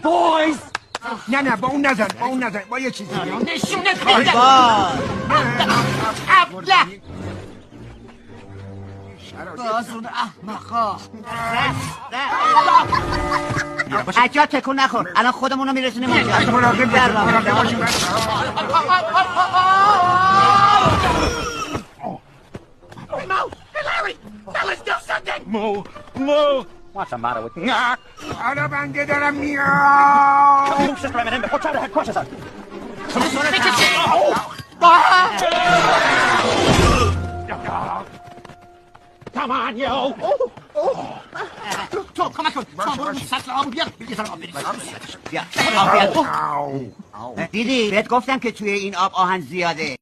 بویز نه با اون نزن با یه چیزی نشونت میدم باز اون احمقا اجا تکون نخور الان خودمونو میرسونیم اونجا Mo! What's the matter with you? حالا بنده دارم میام Come sister, I'm in him. What's out of head crushes us? Come on, you! تو کمک کن تو برو سطل آبو بیار یه ذره آب بریز دیدی بهت گفتم که توی این آب آهن زیاده